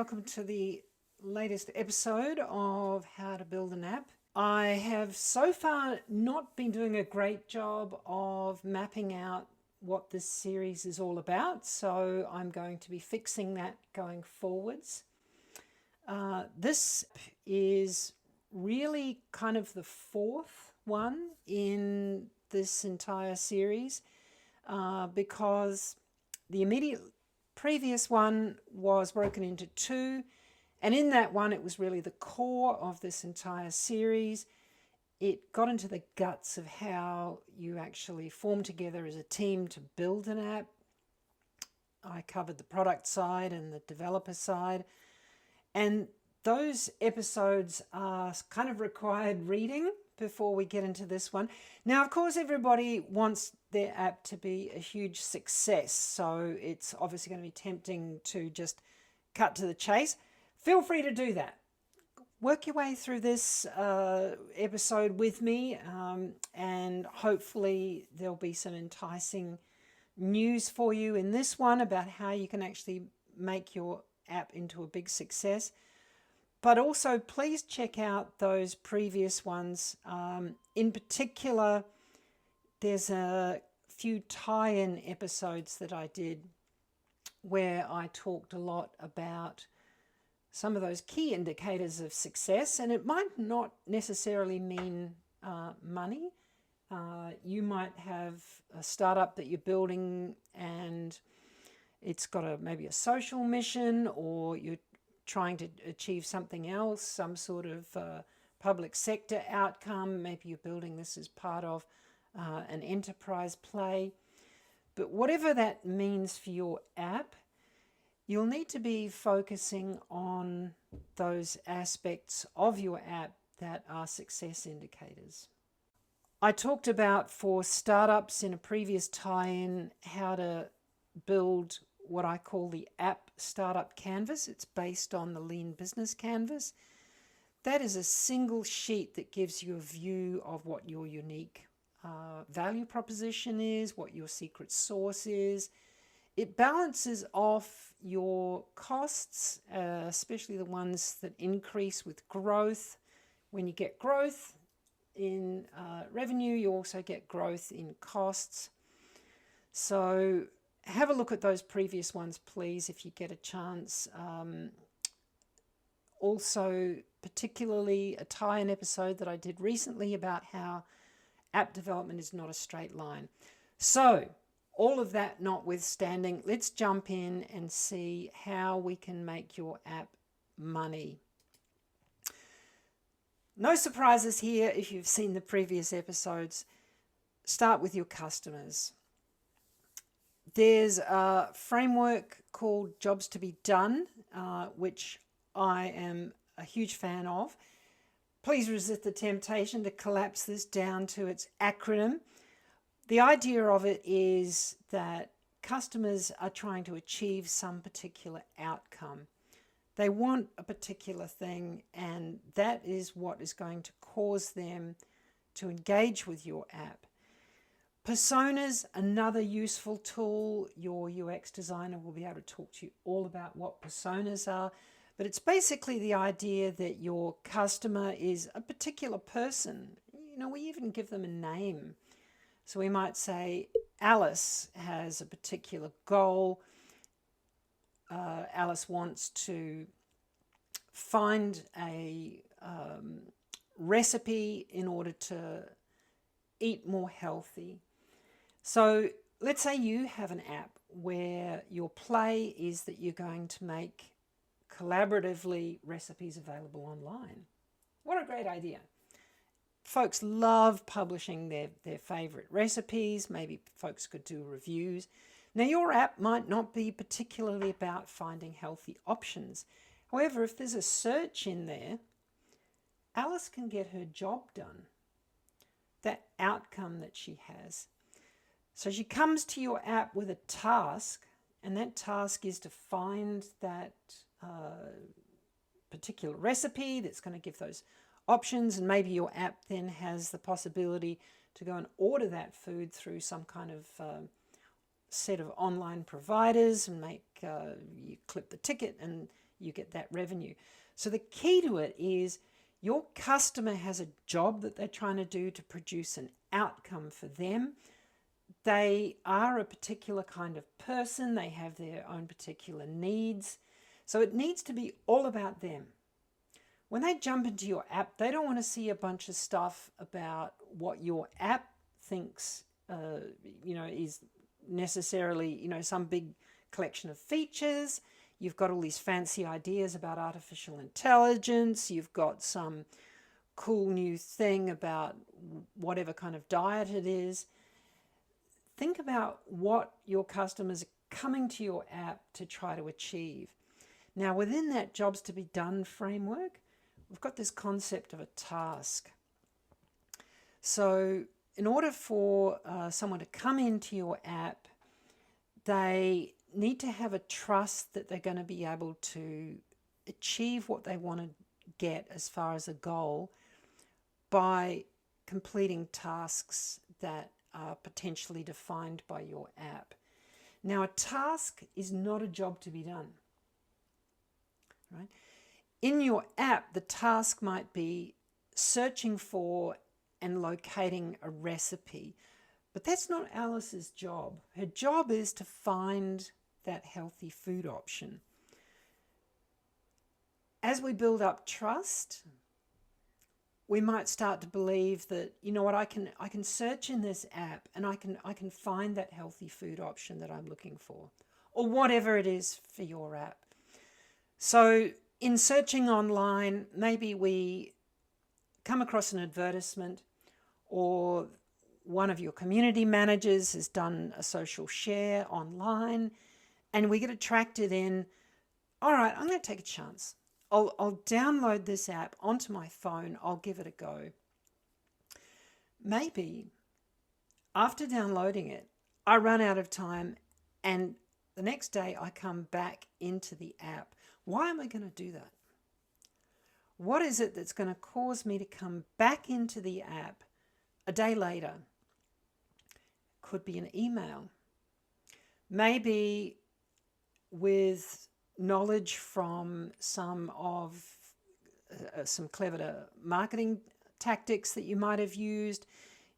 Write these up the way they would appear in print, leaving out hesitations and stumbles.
welcome to the latest episode of How to Build an App. I have so far not been doing a great job of mapping out what this series is all about, so I'm going to be fixing that going forwards. This is really kind of the fourth one in this entire series because the immediate previous one was broken into two, and in that one it was really the core of this entire series. It got into the guts of how you actually form together as a team to build an app. I covered the product side and the developer side, and those episodes are kind of required reading before we get into this one. Now, of course, everybody wants their app to be a huge success, so it's obviously going to be tempting to just cut to the chase. Feel free to do that. Work your way through this episode with me, and hopefully there'll be some enticing news for you in this one about how you can actually make your app into a big success. But also, please check out those previous ones. In particular, there's a few tie-in episodes that I did where I talked a lot about some of those key indicators of success, and it might not necessarily mean money. You might have a startup that you're building and it's got maybe a social mission, or you're trying to achieve something else, some sort of public sector outcome. Maybe you're building this as part of an enterprise play. But whatever that means for your app, you'll need to be focusing on those aspects of your app that are success indicators. I talked about, for startups in a previous tie-in, how to build what I call the app startup canvas. It's based on the Lean Business Canvas. That is a single sheet that gives you a view of what your unique value proposition is, what your secret sauce is. It balances off your costs, especially the ones that increase with growth. When you get growth in revenue, you also get growth in costs. So have a look at those previous ones, please, if you get a chance. Also, particularly a tie-in episode that I did recently about how app development is not a straight line. So, all of that notwithstanding, let's jump in and see how we can make your app money. No surprises here if you've seen the previous episodes. Start with your customers. There's a framework called Jobs to be Done, which I am a huge fan of. Please resist the temptation to collapse this down to its acronym. The idea of it is that customers are trying to achieve some particular outcome. They want a particular thing, and that is what is going to cause them to engage with your app. Personas, another useful tool. Your UX designer will be able to talk to you all about what personas are. But it's basically the idea that your customer is a particular person. You know, we even give them a name. So we might say Alice has a particular goal. Alice wants to find a recipe in order to eat more healthy. So let's say you have an app where your play is that you're going to make collaboratively recipes available online. What a great idea. Folks love publishing their favorite recipes. Maybe folks could do reviews. Now, your app might not be particularly about finding healthy options. However, if there's a search in there, Alice can get her job done, that outcome that she has. So she comes to your app with a task, and that task is to find that particular recipe that's going to give those options, and maybe your app then has the possibility to go and order that food through some kind of set of online providers and you clip the ticket and you get that revenue. So the key to it is your customer has a job that they're trying to do to produce an outcome for them. They are a particular kind of person. They have their own particular needs. So it needs to be all about them. When they jump into your app, they don't want to see a bunch of stuff about what your app thinks, is necessarily, some big collection of features. You've got all these fancy ideas about artificial intelligence. You've got some cool new thing about whatever kind of diet it is. Think about what your customers are coming to your app to try to achieve. Now, within that jobs to be done framework, we've got this concept of a task. So in order for someone to come into your app, they need to have a trust that they're going to be able to achieve what they want to get as far as a goal by completing tasks that are potentially defined by your app. Now, a task is not a job to be done, right? In your app, the task might be searching for and locating a recipe, but that's not Alice's job. Her job is to find that healthy food option. As we build up trust, we might start to believe that, I can search in this app and I can find that healthy food option that I'm looking for, or whatever it is for your app. So in searching online, maybe we come across an advertisement, or one of your community managers has done a social share online, and we get attracted in, all right, I'm going to take a chance. I'll download this app onto my phone. I'll give it a go. Maybe after downloading it, I run out of time and the next day I come back into the app. Why am I going to do that? What is it that's going to cause me to come back into the app a day later? Could be an email. Maybe with knowledge from some clever marketing tactics that you might have used.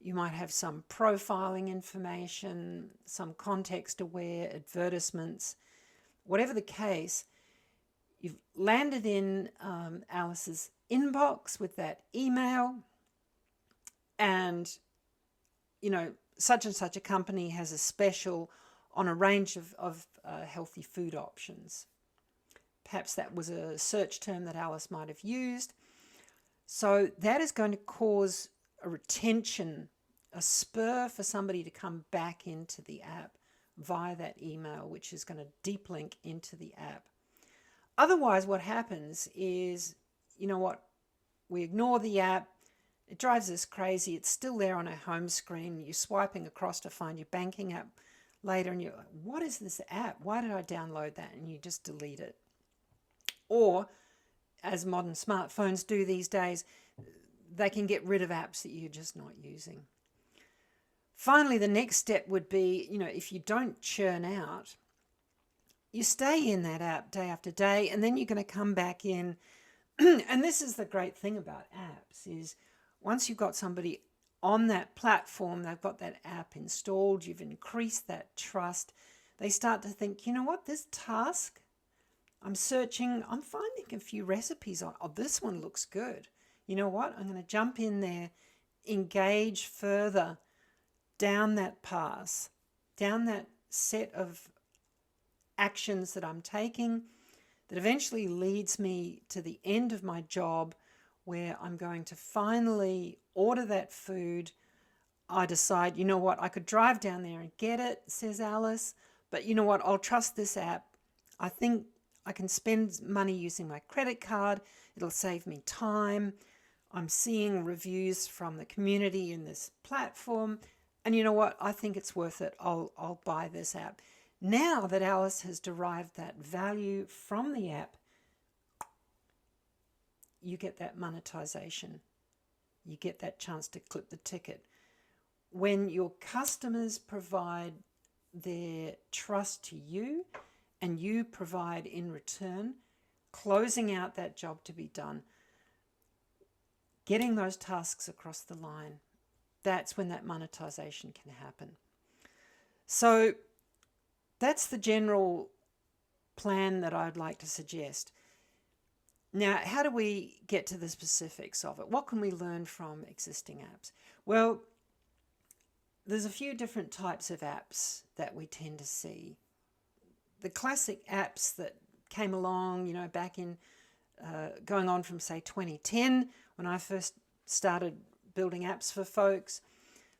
You might have some profiling information, some context-aware advertisements. Whatever the case, you've landed in Alice's inbox with that email, and, such and such a company has a special on a range of healthy food options. Perhaps that was a search term that Alice might have used. So that is going to cause a retention, a spur for somebody to come back into the app via that email, which is going to deep link into the app. Otherwise, what happens is, we ignore the app. It drives us crazy. It's still there on our home screen. You're swiping across to find your banking app later, and you're like, what is this app? Why did I download that? And you just delete it. Or, as modern smartphones do these days, they can get rid of apps that you're just not using. Finally, the next step would be, if you don't churn out, you stay in that app day after day, and then you're going to come back in. And this is the great thing about apps, is once you've got somebody on that platform, they've got that app installed, you've increased that trust, they start to think, this task, I'm searching, I'm finding a few recipes on, this one looks good. I'm going to jump in there, engage further down that path, down that set of actions that I'm taking that eventually leads me to the end of my job, where I'm going to finally order that food. I decide, I could drive down there and get it, says Alice, but I'll trust this app. I think I can spend money using my credit card. It'll save me time. I'm seeing reviews from the community in this platform. And I think it's worth it. I'll buy this app. Now that Alice has derived that value from the app, you get that monetization. You get that chance to clip the ticket. When your customers provide their trust to you and you provide in return, closing out that job to be done, getting those tasks across the line. That's when that monetization can happen. So that's the general plan that I'd like to suggest. Now, how do we get to the specifics of it? What can we learn from existing apps? Well, there's a few different types of apps that we tend to see. The classic apps that came along, back in going on from, say, 2010, when I first started building apps for folks,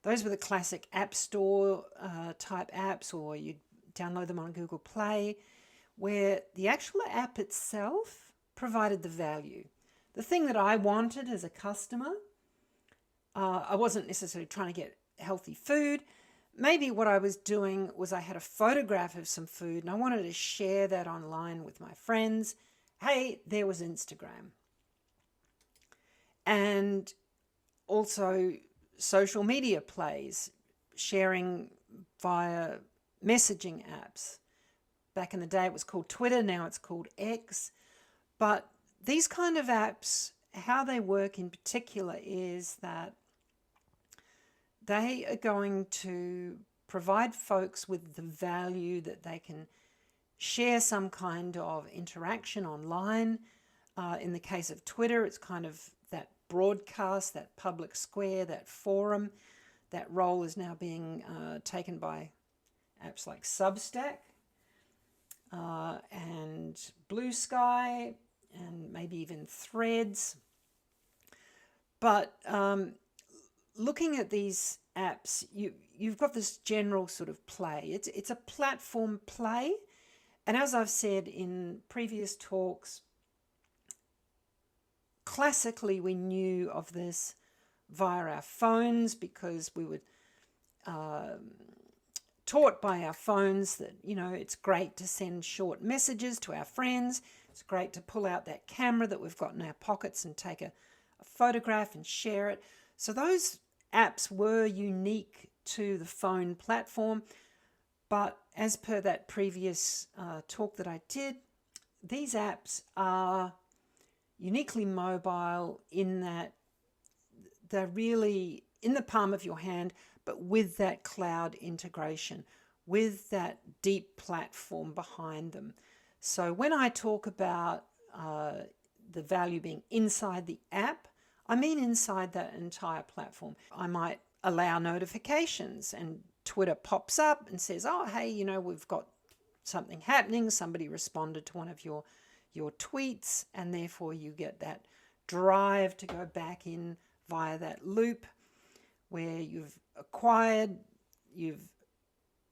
those were the classic App Store type apps, or you'd download them on Google Play, where the actual app itself provided the value. The thing that I wanted as a customer, I wasn't necessarily trying to get healthy food. Maybe what I was doing was I had a photograph of some food and I wanted to share that online with my friends. Hey, there was Instagram. And also social media plays, sharing via messaging apps. Back in the day it was called Twitter, now it's called X. But these kind of apps, how they work in particular is that they are going to provide folks with the value that they can share some kind of interaction online. In the case of Twitter, it's kind of that broadcast, that public square, that forum. That role is now being taken by apps like Substack and Blue Sky and maybe even Threads. But looking at these apps, you've got this general sort of play. It's a platform play. And as I've said in previous talks, classically we knew of this via our phones because we were taught by our phones that, it's great to send short messages to our friends. It's great to pull out that camera that we've got in our pockets and take a photograph and share it. So those apps were unique to the phone platform. But as per that previous talk that I did, these apps are uniquely mobile in that they're really in the palm of your hand, but with that cloud integration, with that deep platform behind them. So when I talk about the value being inside the app, I mean inside that entire platform. I might allow notifications and Twitter pops up and says, oh, hey, we've got something happening. Somebody responded to one of your tweets, and therefore you get that drive to go back in via that loop where you've acquired, you've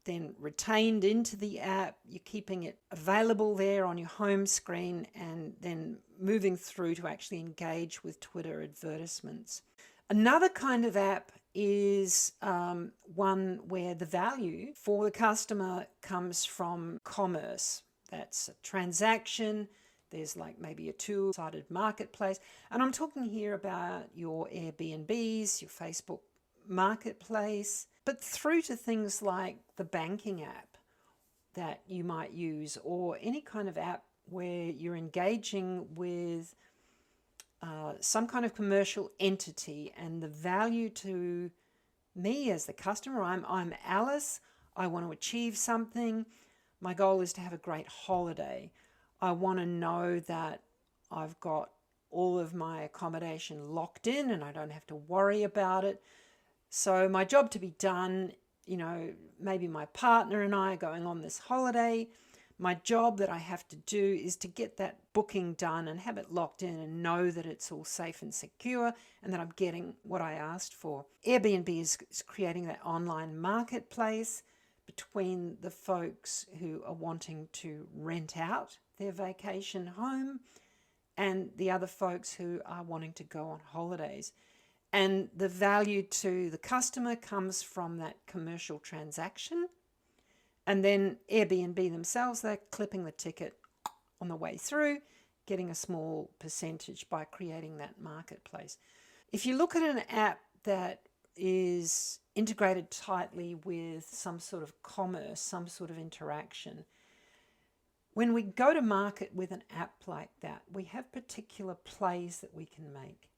then retained into the app, you're keeping it available there on your home screen and then moving through to actually engage with Twitter advertisements. Another kind of app is one where the value for the customer comes from commerce. That's a transaction. There's like maybe a two-sided marketplace. And I'm talking here about your Airbnbs, your Facebook marketplace, but through to things like the banking app that you might use, or any kind of app where you're engaging with some kind of commercial entity, and the value to me as the customer, I'm Alice, I want to achieve something. My goal is to have a great holiday. I want to know that I've got all of my accommodation locked in and I don't have to worry about it. So my job to be done, maybe my partner and I are going on this holiday. My job that I have to do is to get that booking done and have it locked in and know that it's all safe and secure and that I'm getting what I asked for. Airbnb is creating that online marketplace between the folks who are wanting to rent out their vacation home and the other folks who are wanting to go on holidays. And the value to the customer comes from that commercial transaction. And then Airbnb themselves, they're clipping the ticket on the way through, getting a small percentage by creating that marketplace. If you look at an app that is integrated tightly with some sort of commerce, some sort of interaction, When we go to market with an app like that, we have particular plays that we can make.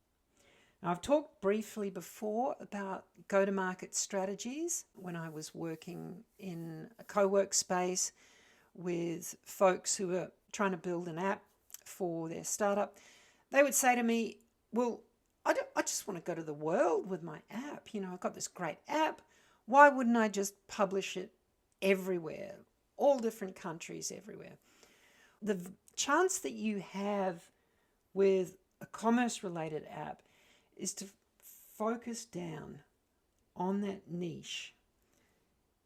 Now, I've talked briefly before about go-to-market strategies when I was working in a co-work space with folks who were trying to build an app for their startup. They would say to me, well, I just want to go to the world with my app. I've got this great app. Why wouldn't I just publish it everywhere, all different countries everywhere? The chance that you have with a commerce-related app is to focus down on that niche,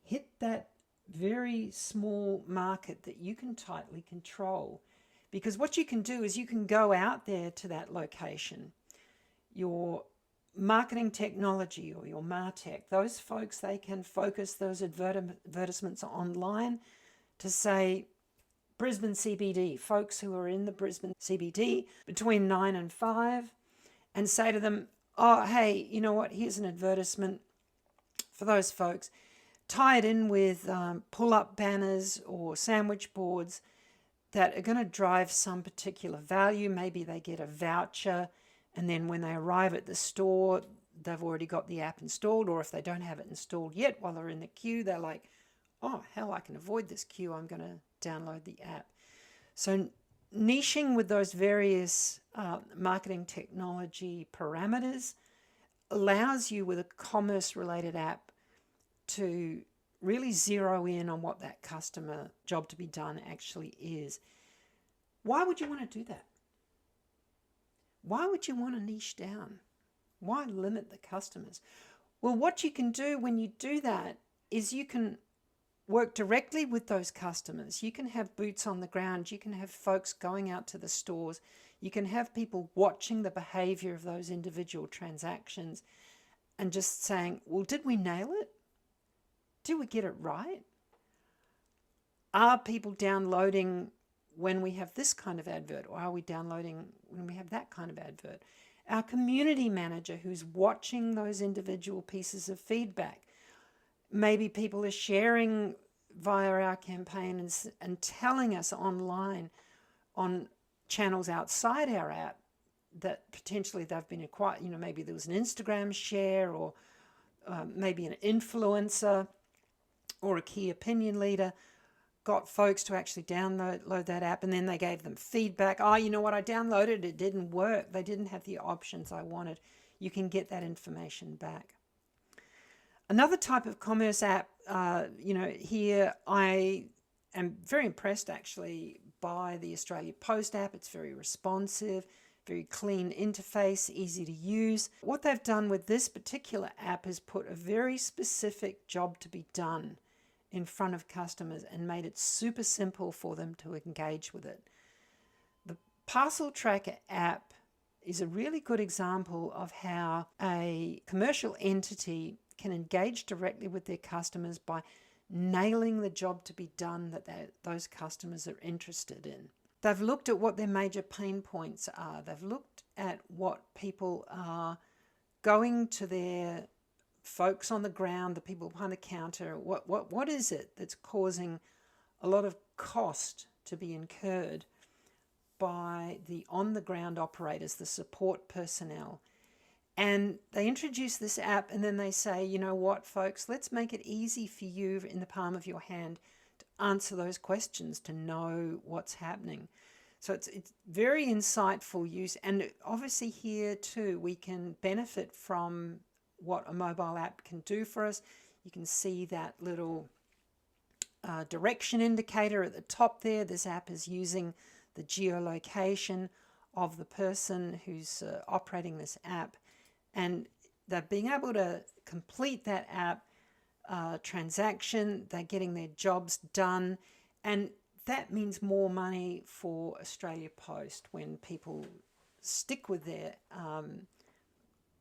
hit that very small market that you can tightly control. Because what you can do is you can go out there to that location, your marketing technology or your MarTech, those folks, they can focus those advertisements online to say Brisbane CBD, folks who are in the Brisbane CBD between 9 and 5, and say to them, oh, hey, you know what, here's an advertisement for those folks. Tie it in with pull-up banners or sandwich boards that are going to drive some particular value. Maybe they get a voucher, and then when they arrive at the store, they've already got the app installed, or if they don't have it installed yet while they're in the queue, they're like, oh, hell, I can avoid this queue. I'm going to download the app. So niching with those various marketing technology parameters allows you with a commerce-related app to really zero in on what that customer job to be done actually is. Why would you want to do that? Why would you want to niche down? Why limit the customers? Well, what you can do when you do that is you can work directly with those customers. You can have boots on the ground. You can have folks going out to the stores. You can have people watching the behavior of those individual transactions and just saying, well, did we nail it? Did we get it right? Are people downloading when we have this kind of advert, or are we downloading when we have that kind of advert? Our community manager who's watching those individual pieces of feedback. Maybe people are sharing via our campaign and telling us online on channels outside our app that potentially they've been acquired. Maybe there was an Instagram share, or maybe an influencer or a key opinion leader got folks to actually download that app, and then they gave them feedback. Oh, you know what, I downloaded, it didn't work. They didn't have the options I wanted. You can get that information back. Another type of commerce app, here I am very impressed actually by the Australia Post app. It's very responsive, very clean interface, easy to use. What they've done with this particular app is put a very specific job to be done in front of customers and made it super simple for them to engage with it. The Parcel Tracker app is a really good example of how a commercial entity can engage directly with their customers by nailing the job to be done that those customers are interested in. They've looked at what their major pain points are. They've looked at what people are going to their folks on the ground, the people behind the counter. What is it that's causing a lot of cost to be incurred by the on-the-ground operators, the support personnel? And they introduce this app, and then they say, you know what, folks, let's make it easy for you in the palm of your hand to answer those questions, to know what's happening. So it's very insightful use. And obviously here too, we can benefit from what a mobile app can do for us. You can see that little direction indicator at the top there. This app is using the geolocation of the person who's operating this app. And they're being able to complete that app transaction. They're getting their jobs done. And that means more money for Australia Post when people stick with their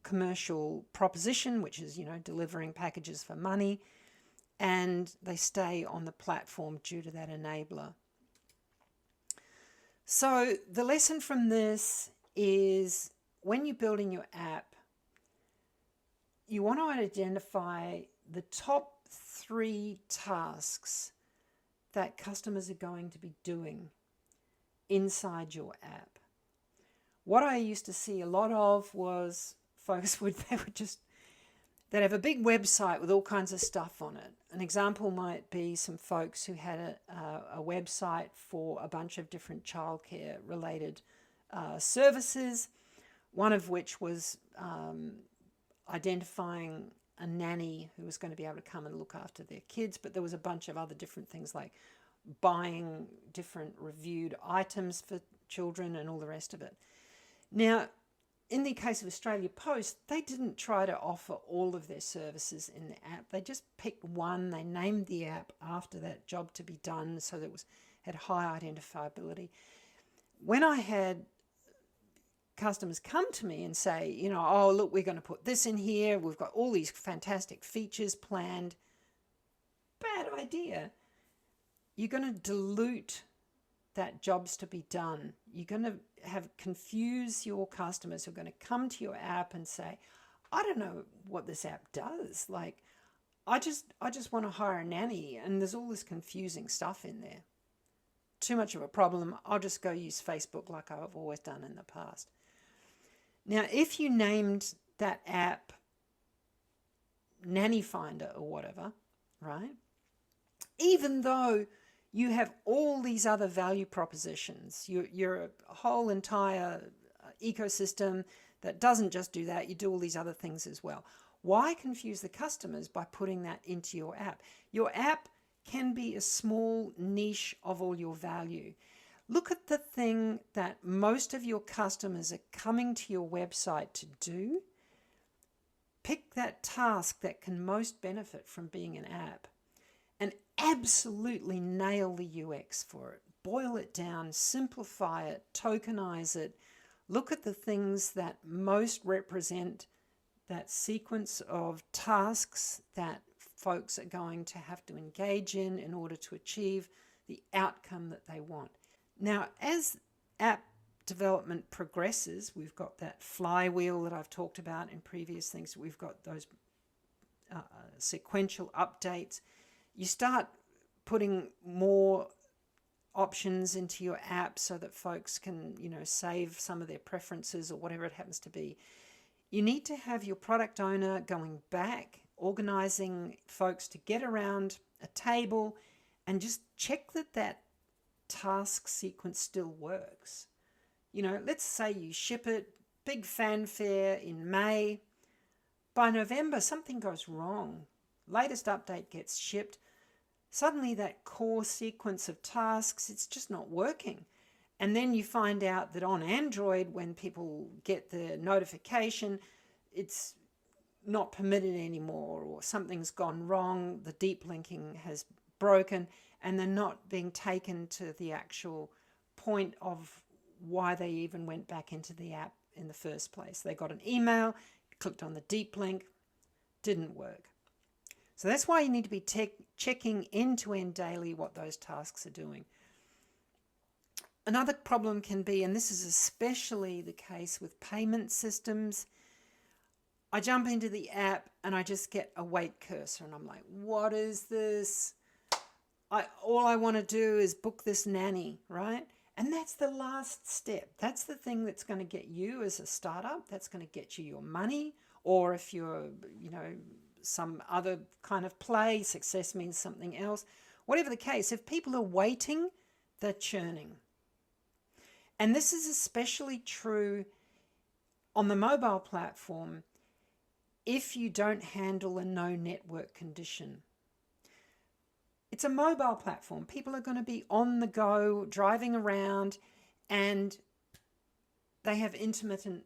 commercial proposition, which is, delivering packages for money, and they stay on the platform due to that enabler. So the lesson from this is when you're building your app, you want to identify the top 3 tasks that customers are going to be doing inside your app. What I used to see a lot of was folks they'd have a big website with all kinds of stuff on it. An example might be some folks who had a website for a bunch of different childcare related services, one of which was identifying a nanny who was going to be able to come and look after their kids, but there was a bunch of other different things like buying different reviewed items for children and all the rest of it. Now, in the case of Australia Post, they didn't try to offer all of their services in the app. They just picked one. They named the app after that job to be done so that it had high identifiability. When I had customers come to me and say, oh, look, we're going to put this in here. We've got all these fantastic features planned. Bad idea. You're going to dilute that job's to be done. You're going to confuse your customers who are going to come to your app and say, I don't know what this app does. Like, I just want to hire a nanny, and there's all this confusing stuff in there. Too much of a problem. I'll just go use Facebook like I've always done in the past. Now, if you named that app Nanny Finder or whatever, right? Even though you have all these other value propositions, you're a whole entire ecosystem that doesn't just do that. You do all these other things as well. Why confuse the customers by putting that into your app? Your app can be a small niche of all your value. Look at the thing that most of your customers are coming to your website to do. Pick that task that can most benefit from being an app and absolutely nail the UX for it. Boil it down, simplify it, tokenize it. Look at the things that most represent that sequence of tasks that folks are going to have to engage in order to achieve the outcome that they want. Now, as app development progresses, we've got that flywheel that I've talked about in previous things. We've got those sequential updates. You start putting more options into your app so that folks can, save some of their preferences or whatever it happens to be. You need to have your product owner going back, organizing folks to get around a table and just check that task sequence still works. Let's say you ship it, big fanfare in May. By November, something goes wrong. Latest update gets shipped. Suddenly that core sequence of tasks, it's just not working. And then you find out that on Android, when people get the notification, it's not permitted anymore, or something's gone wrong, the deep linking has broken, and they're not being taken to the actual point of why they even went back into the app in the first place. They got an email, clicked on the deep link, didn't work. So that's why you need to be checking end-to-end daily what those tasks are doing. Another problem can be, and this is especially the case with payment systems, I jump into the app and I just get a wait cursor and I'm like, what is this? All I want to do is book this nanny, right? And that's the last step. That's the thing that's going to get you as a startup. That's going to get you your money. Or if you're, some other kind of play, success means something else. Whatever the case, if people are waiting, they're churning. And this is especially true on the mobile platform if you don't handle a no network condition. It's a mobile platform. People are going to be on the go, driving around, and they have intermittent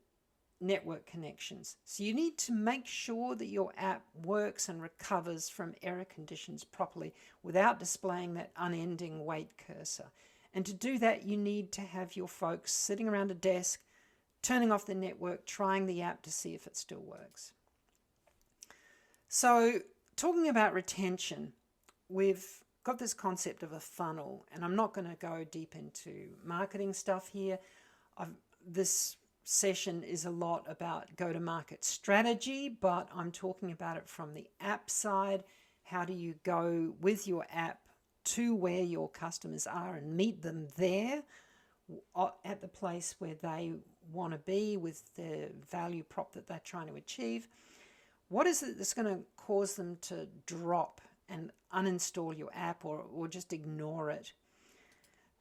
network connections. So you need to make sure that your app works and recovers from error conditions properly without displaying that unending wait cursor. And to do that, you need to have your folks sitting around a desk, turning off the network, trying the app to see if it still works. So talking about retention, we've got this concept of a funnel, and I'm not going to go deep into marketing stuff here. This session is a lot about go-to-market strategy, but I'm talking about it from the app side. How do you go with your app to where your customers are and meet them there at the place where they want to be with the value prop that they're trying to achieve, what is it that's going to cause them to drop and uninstall your app or just ignore it?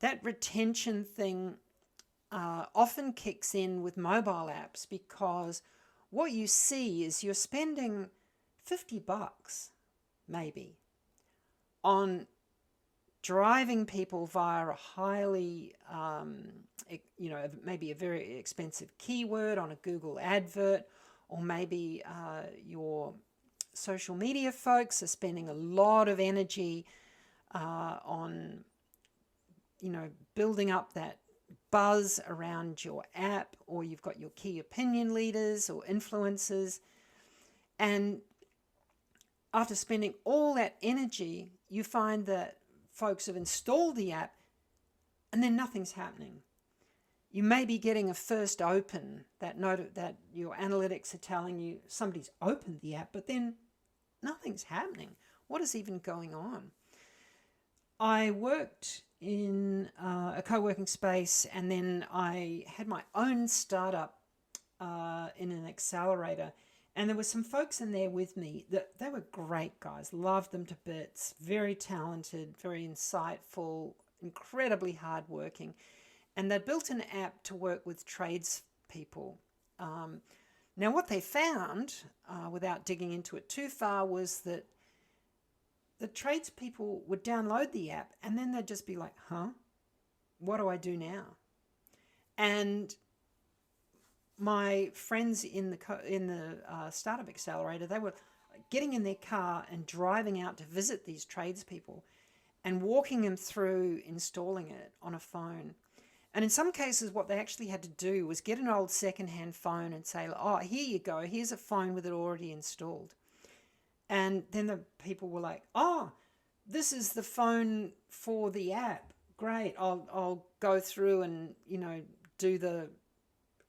That retention thing often kicks in with mobile apps, because what you see is you're spending $50 maybe on driving people via a highly, maybe a very expensive keyword on a Google advert, or maybe your social media folks are spending a lot of energy on, building up that buzz around your app, or you've got your key opinion leaders or influencers. And after spending all that energy, you find that folks have installed the app and then nothing's happening. You may be getting a first open, that note that your analytics are telling you somebody's opened the app, but then nothing's happening. What is even going on? I worked in a co-working space, and then I had my own startup in an accelerator, and there were some folks in there with me that they were great guys, loved them to bits, very talented, very insightful, incredibly hardworking, and they built an app to work with tradespeople. Now what they found, without digging into it too far, was that the tradespeople would download the app and then they'd just be like, what do I do now? And my friends in the startup accelerator, they were getting in their car and driving out to visit these tradespeople and walking them through installing it on a phone. And in some cases, what they actually had to do was get an old secondhand phone and say, oh, here you go, here's a phone with it already installed. And then the people were like, oh, this is the phone for the app. Great, I'll go through and, do the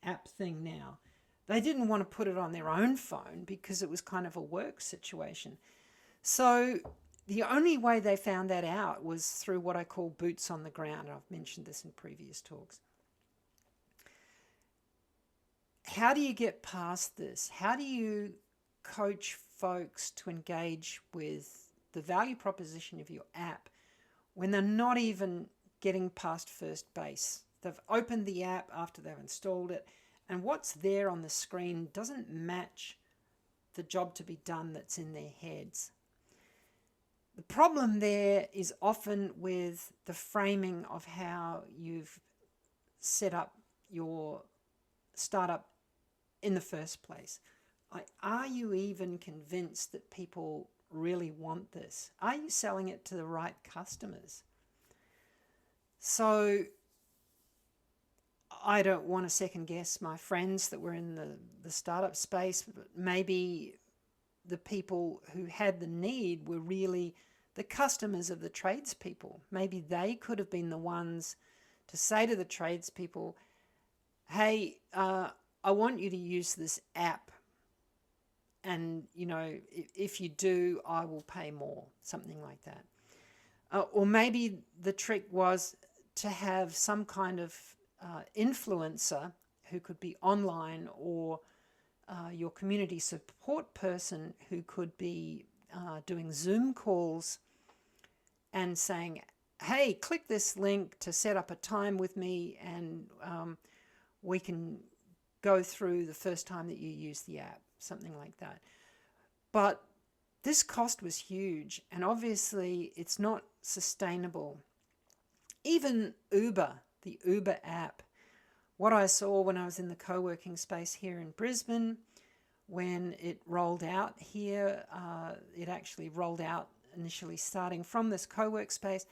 app thing now. They didn't want to put it on their own phone because it was kind of a work situation. So the only way they found that out was through what I call boots on the ground. I've mentioned this in previous talks. How do you get past this? How do you coach folks to engage with the value proposition of your app when they're not even getting past first base? They've opened the app after they've installed it, and what's there on the screen doesn't match the job to be done that's in their heads. The problem there is often with the framing of how you've set up your startup in the first place. Are you even convinced that people really want this? Are you selling it to the right customers? So I don't want to second guess my friends that were in the startup space, but maybe the people who had the need were really the customers of the tradespeople. Maybe they could have been the ones to say to the tradespeople, hey, I want you to use this app. And, if you do, I will pay more, something like that. Or maybe the trick was to have some kind of influencer who could be online, or your community support person who could be doing Zoom calls and saying, hey, click this link to set up a time with me, and we can go through the first time that you use the app, something like that. But this cost was huge, and obviously it's not sustainable. Even Uber, the Uber app, what I saw when I was in the co-working space here in Brisbane, when it rolled out here, it actually rolled out initially starting from this co-work space.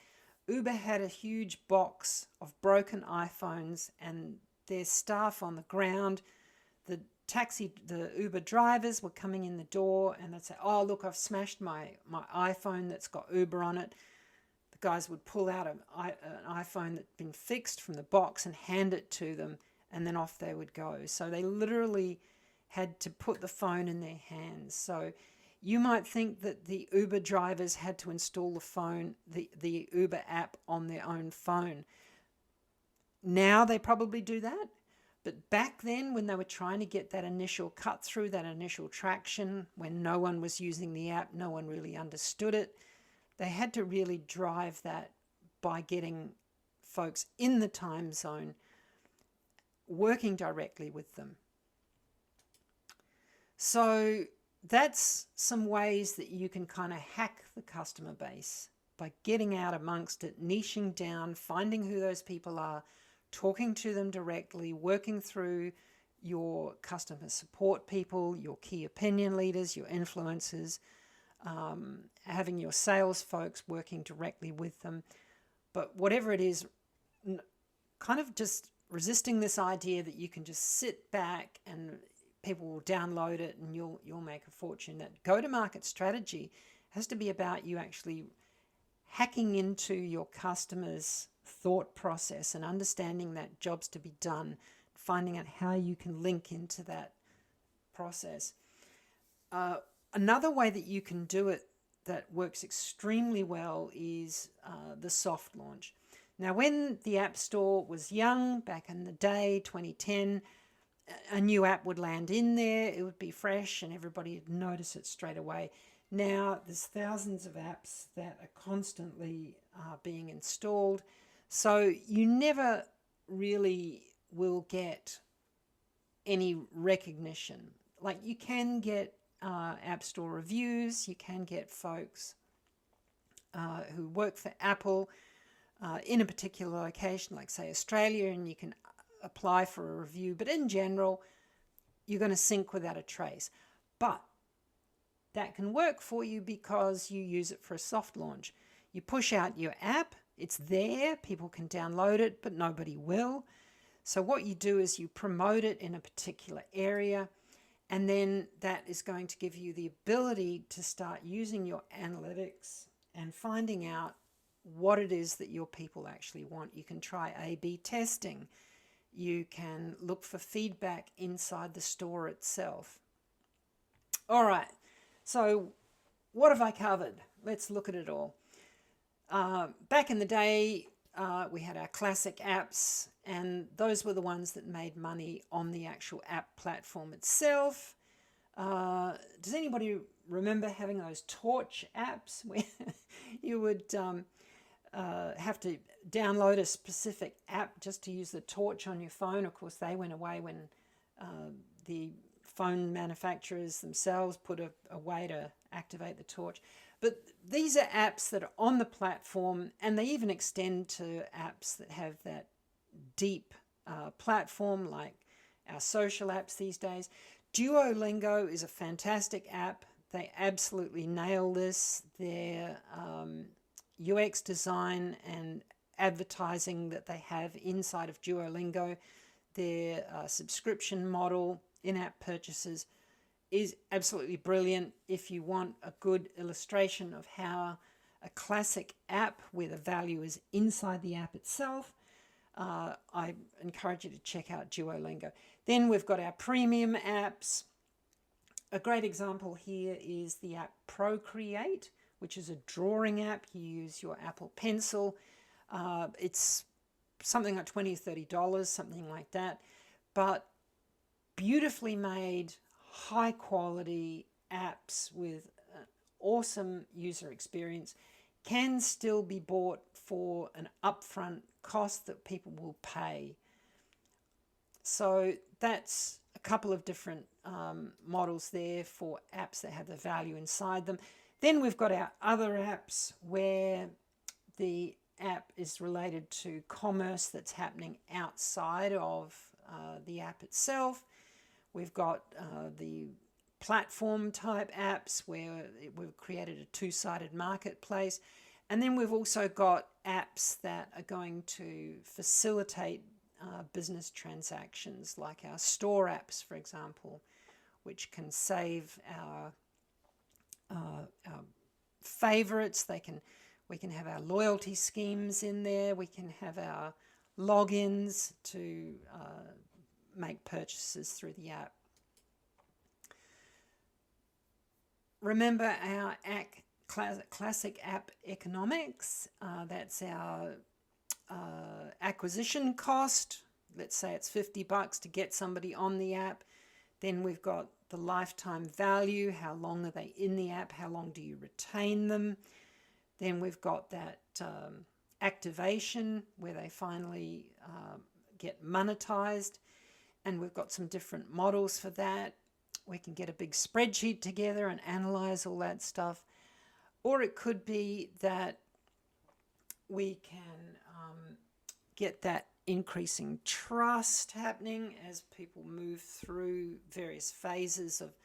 Uber had a huge box of broken iPhones and their staff on the ground. The Uber drivers were coming in the door and they'd say, oh, look, I've smashed my iPhone that's got Uber on it. The guys would pull out an iPhone that'd been fixed from the box and hand it to them, and then off they would go. So they literally had to put the phone in their hands. So You might think that the Uber drivers had to install the Uber app on their own phone. Now they probably do that. But back then, when they were trying to get that initial cut through, that initial traction, when no one was using the app, no one really understood it, they had to really drive that by getting folks in the time zone working directly with them. So that's some ways that you can kind of hack the customer base by getting out amongst it, niching down, finding who those people are, talking to them directly, working through your customer support people, your key opinion leaders, your influencers, having your sales folks working directly with them. But whatever it is, kind of just resisting this idea that you can just sit back and people will download it and you'll make a fortune. That go-to-market strategy has to be about you actually hacking into your customers' thought process and understanding that job's to be done, finding out how you can link into that process. Another way that you can do it that works extremely well is the soft launch. Now, when the App Store was young, back in the day, 2010, a new app would land in there, it would be fresh and everybody would notice it straight away. Now, there's thousands of apps that are constantly being installed, so you never really will get any recognition. Like, you can get App Store reviews, you can get folks who work for Apple in a particular location, like say Australia, and you can apply for a review. But in general, you're going to sink without a trace. But that can work for you because you use it for a soft launch. You push out your app, it's there, people can download it, but nobody will. So what you do is you promote it in a particular area, and then that is going to give you the ability to start using your analytics and finding out what it is that your people actually want. You can try A/B testing. You can look for feedback inside the store itself. All right, so what have I covered? Let's look at it all. Back in the day, we had our classic apps, and those were the ones that made money on the actual app platform itself. Does anybody remember having those torch apps where you would have to download a specific app just to use the torch on your phone? Of course, they went away when the phone manufacturers themselves put a way to activate the torch. But these are apps that are on the platform, and they even extend to apps that have that deep platform, like our social apps these days. Duolingo is a fantastic app. They absolutely nail this. Their UX design and advertising that they have inside of Duolingo, their subscription model, in-app purchases, is absolutely brilliant. If you want a good illustration of how a classic app where the value is inside the app itself, I encourage you to check out Duolingo. Then we've got our premium apps. A great example here is the app Procreate, which is a drawing app. You use your Apple Pencil. It's something like $20 or $30, something like that. But beautifully made, high quality apps with an awesome user experience can still be bought for an upfront cost that people will pay. So that's a couple of different models there for apps that have the value inside them. Then we've got our other apps where the app is related to commerce that's happening outside of the app itself. We've got the platform type apps where we've created a two-sided marketplace. And then we've also got apps that are going to facilitate business transactions, like our store apps, for example, which can save our favorites. We can have our loyalty schemes in there. We can have our logins to make purchases through the app. Remember our classic app economics. That's our acquisition cost. Let's say it's $50 to get somebody on the app. Then we've got the lifetime value. How long are they in the app? How long do you retain them? Then we've got that activation where they finally get monetized. And we've got some different models for that. We can get a big spreadsheet together and analyze all that stuff. Or it could be that we can get that increasing trust happening as people move through various phases of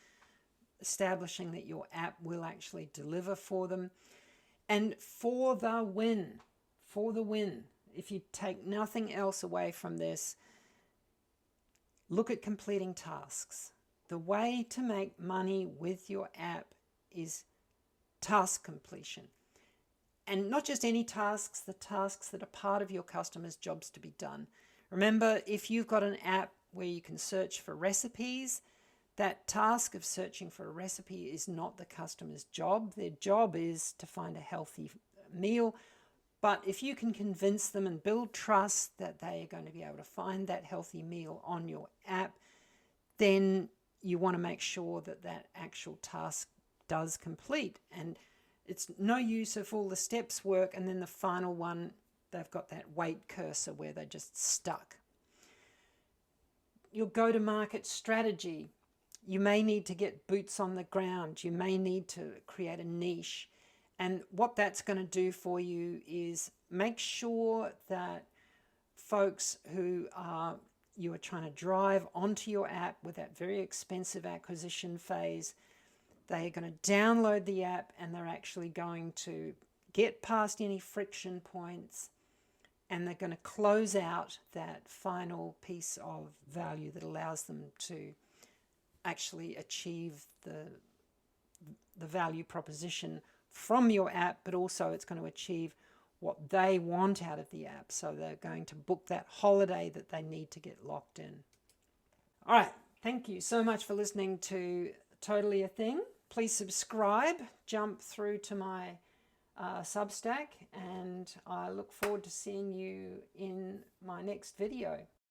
establishing that your app will actually deliver for them. And for the win, if you take nothing else away from this, look at completing tasks. The way to make money with your app is task completion. And not just any tasks, the tasks that are part of your customers' jobs to be done. Remember, if you've got an app where you can search for recipes, that task of searching for a recipe is not the customer's job. Their job is to find a healthy meal. But if you can convince them and build trust that they are going to be able to find that healthy meal on your app, then you want to make sure that that actual task does complete. And it's no use if all the steps work and then the final one, they've got that wait cursor where they're just stuck. Your go-to-market strategy. You may need to get boots on the ground. You may need to create a niche. And what that's going to do for you is make sure that folks who you are trying to drive onto your app with that very expensive acquisition phase, they are going to download the app and they're actually going to get past any friction points and they're going to close out that final piece of value that allows them to actually achieve the value proposition from your app, but also it's going to achieve what they want out of the app. So they're going to book that holiday that they need to get locked in. All right. Thank you so much for listening to Totally a Thing. Please subscribe, jump through to my Substack, and I look forward to seeing you in my next video.